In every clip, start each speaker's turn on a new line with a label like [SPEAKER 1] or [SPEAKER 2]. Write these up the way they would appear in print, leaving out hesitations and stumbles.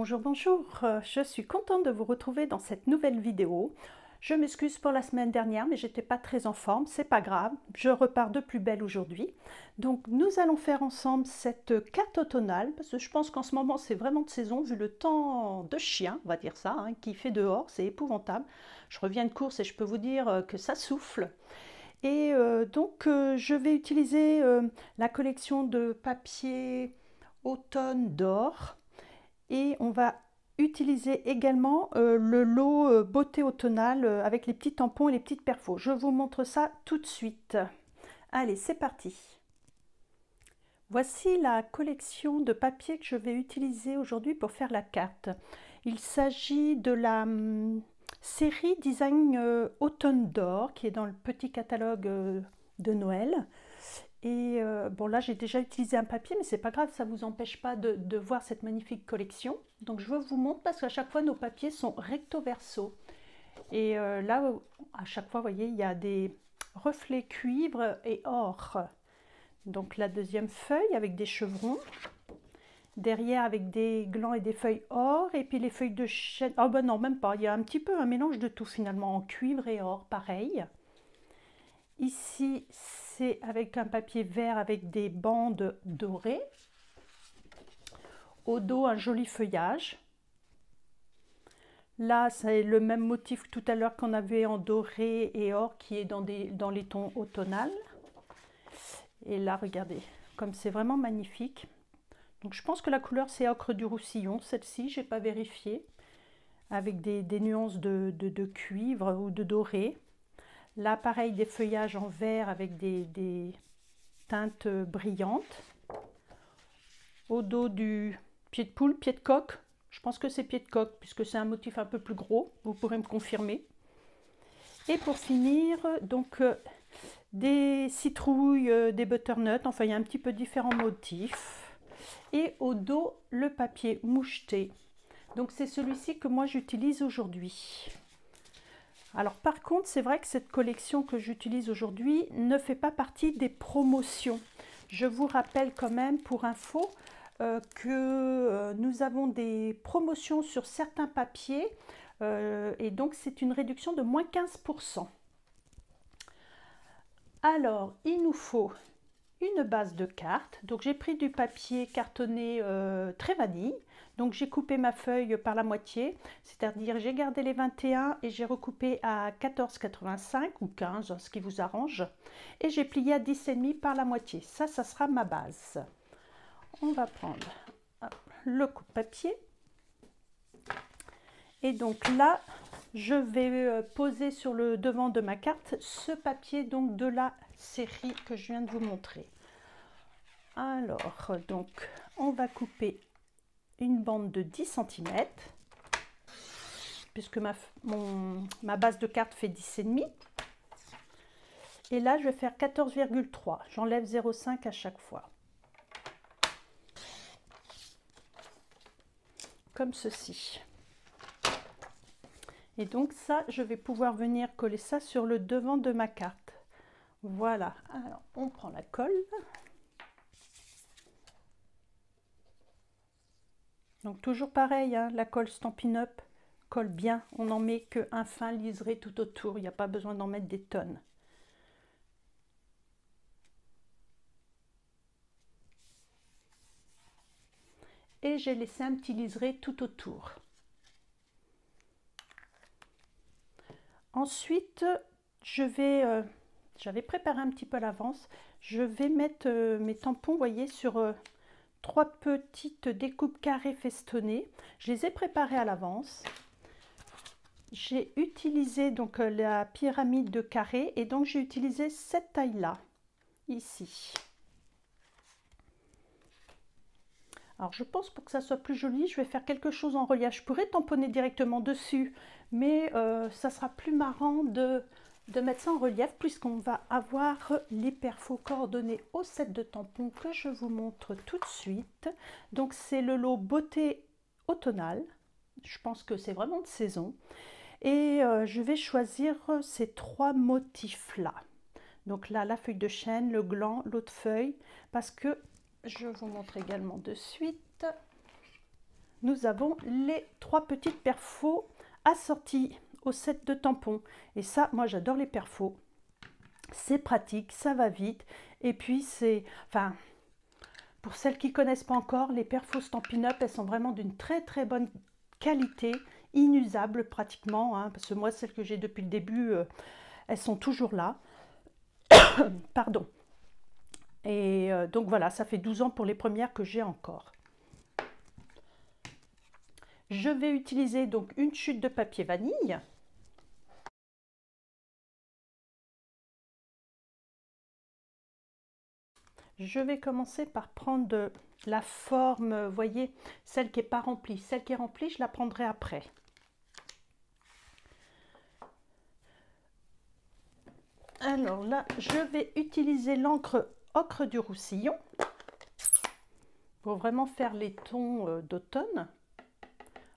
[SPEAKER 1] Bonjour, bonjour, je suis contente de vous retrouver dans cette nouvelle vidéo. Je m'excuse pour la semaine dernière, mais j'étais pas très en forme, c'est pas grave, je repars de plus belle aujourd'hui. Donc nous allons faire ensemble cette carte automnale, parce que je pense qu'en ce moment c'est vraiment de saison, vu le temps de chien, on va dire ça, qui fait dehors, c'est épouvantable. Je reviens de course et je peux vous dire que ça souffle. Et je vais utiliser la collection de papier automne d'or. Et on va utiliser également le lot beauté automnale avec les petits tampons et les petites perfos. Je vous montre ça tout de suite. Allez, c'est parti. Voici la collection de papier que je vais utiliser aujourd'hui pour faire la carte. Il s'agit de la série Design Automne d'or qui est dans le petit catalogue de Noël. Et bon, là j'ai déjà utilisé un papier, mais c'est pas grave, ça vous empêche pas de voir cette magnifique collection. Donc je vous montre parce qu'à chaque fois nos papiers sont recto verso. Et là, à chaque fois, vous voyez, il y a des reflets cuivre et or. Donc la deuxième feuille avec des chevrons. Derrière avec des glands et des feuilles or. Et puis les feuilles de chêne. Oh ben non, même pas. Il y a un petit peu un mélange de tout finalement, en cuivre et or, pareil. Ici, c'est avec un papier vert avec des bandes dorées. Au dos, un joli feuillage. Là, c'est le même motif que tout à l'heure qu'on avait en doré et or qui est dans les tons automnales. Et là, regardez, comme c'est vraiment magnifique. Donc, je pense que la couleur, c'est ocre du Roussillon. Celle-ci, je n'ai pas vérifié. Avec des nuances de cuivre ou de doré. Là, pareil, des feuillages en vert avec des teintes brillantes. Au dos du pied de poule, pied de coq. Je pense que c'est pied de coq puisque c'est un motif un peu plus gros. Vous pourrez me confirmer. Et pour finir, donc des citrouilles, des butternuts. Enfin, il y a un petit peu différents motifs. Et au dos, le papier moucheté. Donc, c'est celui-ci que moi j'utilise aujourd'hui. Alors par contre, c'est vrai que cette collection que j'utilise aujourd'hui ne fait pas partie des promotions. Je vous rappelle quand même pour info que nous avons des promotions sur certains papiers et donc c'est une réduction de moins 15%. Alors, il nous faut une base de cartes. Donc j'ai pris du papier cartonné très vanille. Donc j'ai coupé ma feuille par la moitié, c'est-à-dire j'ai gardé les 21 et j'ai recoupé à 14,85 ou 15, ce qui vous arrange. Et j'ai plié à 10,5 par la moitié. Ça sera ma base. On va prendre le coupe-papier. Et donc là, je vais poser sur le devant de ma carte ce papier donc de la série que je viens de vous montrer. Alors, donc, on va couper une bande de 10 cm, puisque ma base de carte fait 10,5. Et là, je vais faire 14,3. J'enlève 0,5 à chaque fois. Comme ceci. Et donc ça, je vais pouvoir venir coller ça sur le devant de ma carte. Voilà. Alors, on prend la colle. Donc toujours pareil, la colle Stampin' Up colle bien. On n'en met qu'un fin liseré tout autour. Il n'y a pas besoin d'en mettre des tonnes. Et j'ai laissé un petit liseré tout autour. Ensuite, j'avais préparé un petit peu à l'avance. Je vais mettre mes tampons, vous voyez, sur 3 petites découpes carrées festonnées. Je les ai préparées à l'avance. J'ai utilisé donc la pyramide de carré et donc j'ai utilisé cette taille-là, ici. Alors je pense pour que ça soit plus joli, je vais faire quelque chose en relief. Je pourrais tamponner directement dessus, mais ça sera plus marrant de mettre ça en relief puisqu'on va avoir les perfos coordonnés au set de tampons que je vous montre tout de suite. Donc c'est le lot beauté automnale. Je pense que c'est vraiment de saison. Et je vais choisir ces 3 motifs-là. Donc là, la feuille de chêne, le gland, l'autre feuille, parce que je vous montre également de suite. nous avons les 3 petites perfos assorties au set de tampons. Et ça, moi j'adore les perfos. C'est pratique, ça va vite. Et puis c'est, enfin, pour celles qui ne connaissent pas encore, les perfos Stampin' Up, elles sont vraiment d'une très très bonne qualité, inusables pratiquement, hein, parce que moi celles que j'ai depuis le début, elles sont toujours là. Pardon. Et donc voilà, ça fait 12 ans pour les premières que j'ai encore. Je vais utiliser donc une chute de papier vanille. Je vais commencer par prendre la forme, vous voyez, celle qui n'est pas remplie. Celle qui est remplie, je la prendrai après. Alors là, je vais utiliser l'encre ocre du Roussillon pour vraiment faire les tons d'automne.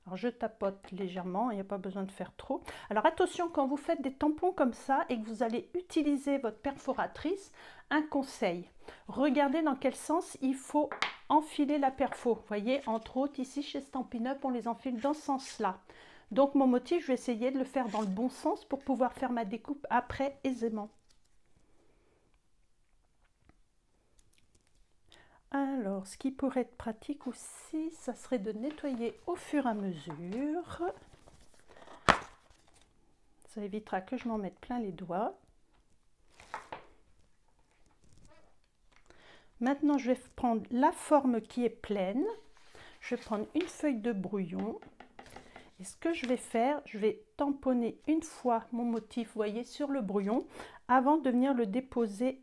[SPEAKER 1] Alors je tapote légèrement, il n'y a pas besoin de faire trop. Alors attention, quand vous faites des tampons comme ça et que vous allez utiliser votre perforatrice, un conseil, regardez dans quel sens il faut enfiler la perfo. Vous voyez, entre autres ici chez Stampin' Up, on les enfile dans ce sens-là. Donc mon motif, je vais essayer de le faire dans le bon sens pour pouvoir faire ma découpe après aisément. Alors, ce qui pourrait être pratique aussi, ça serait de nettoyer au fur et à mesure. Ça évitera que je m'en mette plein les doigts. Maintenant, je vais prendre la forme qui est pleine. Je vais prendre une feuille de brouillon. Et ce que je vais faire, je vais tamponner une fois mon motif, vous voyez, sur le brouillon, avant de venir le déposer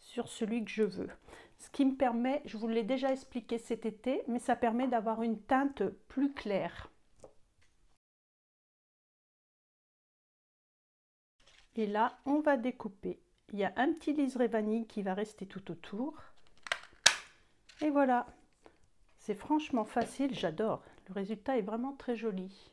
[SPEAKER 1] sur celui que je veux. Ce qui me permet, je vous l'ai déjà expliqué cet été, mais ça permet d'avoir une teinte plus claire. Et là, on va découper. Il y a un petit liseré vanille qui va rester tout autour. Et voilà, c'est franchement facile, j'adore. Le résultat est vraiment très joli.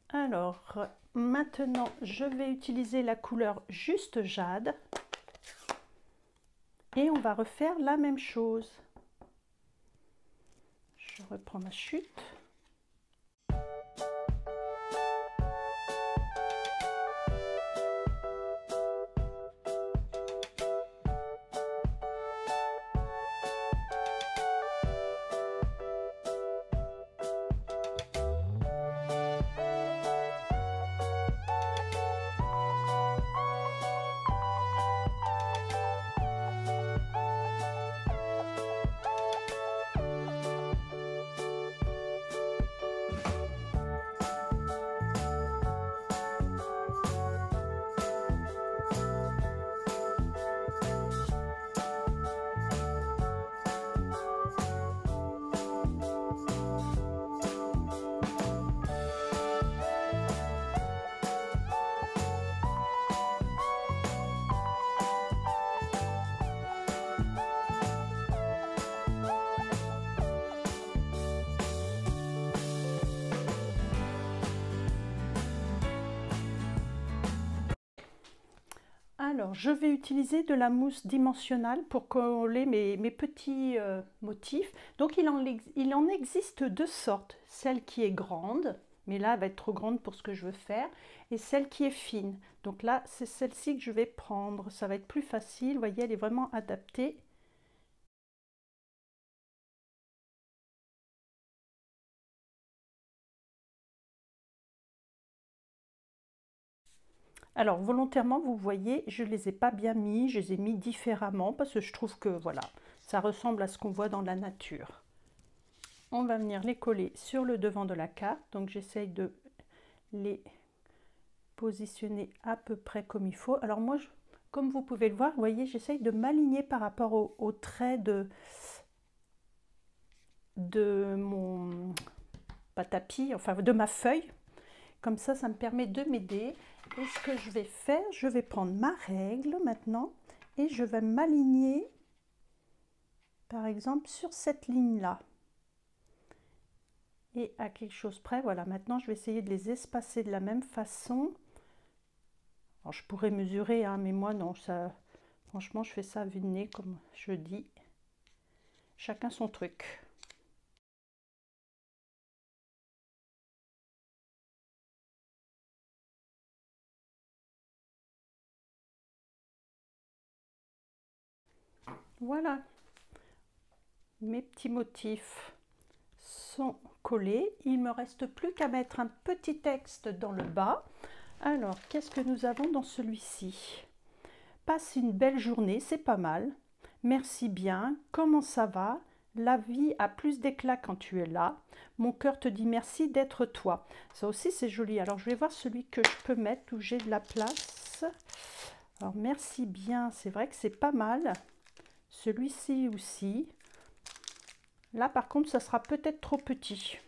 [SPEAKER 1] Alors, maintenant, je vais utiliser la couleur Juste Jade. Et on va refaire la même chose. Je reprends ma chute. Alors, je vais utiliser de la mousse dimensionnelle pour coller mes petits motifs. Donc, il en existe 2 sortes. Celle qui est grande, mais là, elle va être trop grande pour ce que je veux faire, et celle qui est fine. Donc là, c'est celle-ci que je vais prendre. Ça va être plus facile. Vous voyez, elle est vraiment adaptée. Alors volontairement, vous voyez, je ne les ai pas bien mis, je les ai mis différemment parce que je trouve que voilà, ça ressemble à ce qu'on voit dans la nature. On va venir les coller sur le devant de la carte, donc j'essaye de les positionner à peu près comme il faut. Alors moi, comme vous pouvez le voir, vous voyez, j'essaye de m'aligner par rapport au trait de mon pas tapis, enfin de ma feuille. Comme ça me permet de m'aider. Et ce que je vais faire, je vais prendre ma règle maintenant et je vais m'aligner, par exemple, sur cette ligne-là. Et à quelque chose près, voilà, maintenant je vais essayer de les espacer de la même façon. Alors, je pourrais mesurer, hein, mais moi non, ça, Franchement, je fais ça à vue de nez, comme je dis. Chacun son truc. Voilà, mes petits motifs sont collés. Il me reste plus qu'à mettre un petit texte dans le bas. Alors, qu'est-ce que nous avons dans celui-ci? Passe une belle journée, c'est pas mal. Merci bien, comment ça va? La vie a plus d'éclat quand tu es là. Mon cœur te dit merci d'être toi. Ça aussi, c'est joli. Alors, je vais voir celui que je peux mettre où j'ai de la place. Alors, merci bien, c'est vrai que c'est pas mal. Celui-ci aussi. Là, par contre, ça sera peut-être trop petit.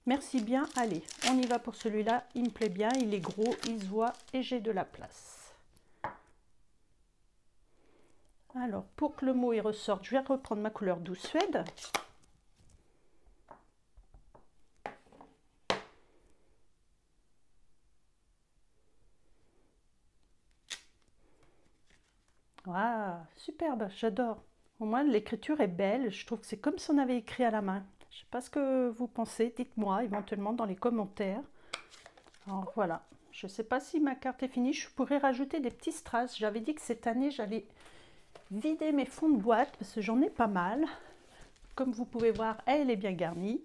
[SPEAKER 1] Merci bien. Allez, on y va pour celui-là. Il me plaît bien, il est gros, il se voit et j'ai de la place. Alors, pour que le mot y ressorte, je vais reprendre ma couleur douce suède. Waouh, superbe, j'adore. Au moins, l'écriture est belle. Je trouve que c'est comme si on avait écrit à la main. Je ne sais pas ce que vous pensez. Dites-moi éventuellement dans les commentaires. Alors voilà. Je ne sais pas si ma carte est finie. Je pourrais rajouter des petits strass. J'avais dit que cette année, j'allais vider mes fonds de boîte parce que j'en ai pas mal. Comme vous pouvez voir, elle est bien garnie.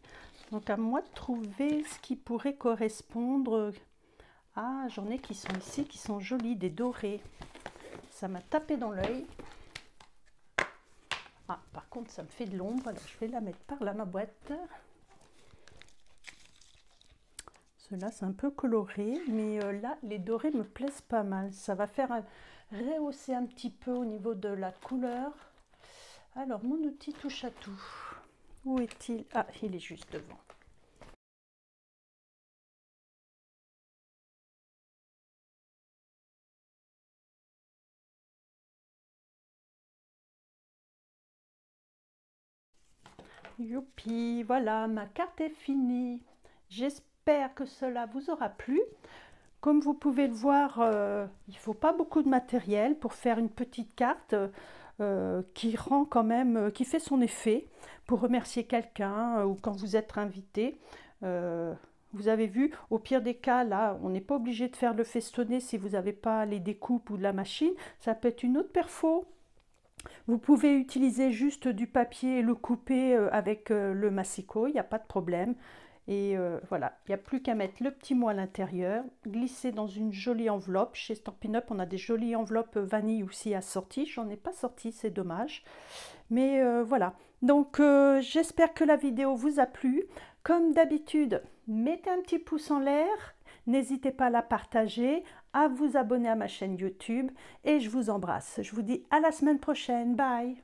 [SPEAKER 1] Donc à moi de trouver ce qui pourrait correspondre. Ah, j'en ai qui sont ici, qui sont jolis, des dorés. Ça m'a tapé dans l'œil. Ah, par contre, ça me fait de l'ombre. Alors, je vais la mettre par là, ma boîte. Ceux-là, c'est un peu coloré, mais là, les dorés me plaisent pas mal. Ça va faire rehausser un petit peu au niveau de la couleur. Alors, mon outil touche à tout. Où est-il? Ah, il est juste devant. Youpi, voilà, ma carte est finie. J'espère que cela vous aura plu. Comme vous pouvez le voir, il ne faut pas beaucoup de matériel pour faire une petite carte qui rend quand même, qui fait son effet pour remercier quelqu'un ou quand vous êtes invité. Vous avez vu, au pire des cas, là, on n'est pas obligé de faire le festonner si vous n'avez pas les découpes ou de la machine. Ça peut être une autre perfo. Vous pouvez utiliser juste du papier et le couper avec le massicot, il n'y a pas de problème. Et voilà, il n'y a plus qu'à mettre le petit mot à l'intérieur, glisser dans une jolie enveloppe. Chez Stampin' Up, on a des jolies enveloppes vanille aussi assorties. J'en ai pas sorti, c'est dommage. Mais voilà, donc j'espère que la vidéo vous a plu. Comme d'habitude, mettez un petit pouce en l'air. N'hésitez pas à la partager, à vous abonner à ma chaîne YouTube et je vous embrasse. Je vous dis à la semaine prochaine. Bye!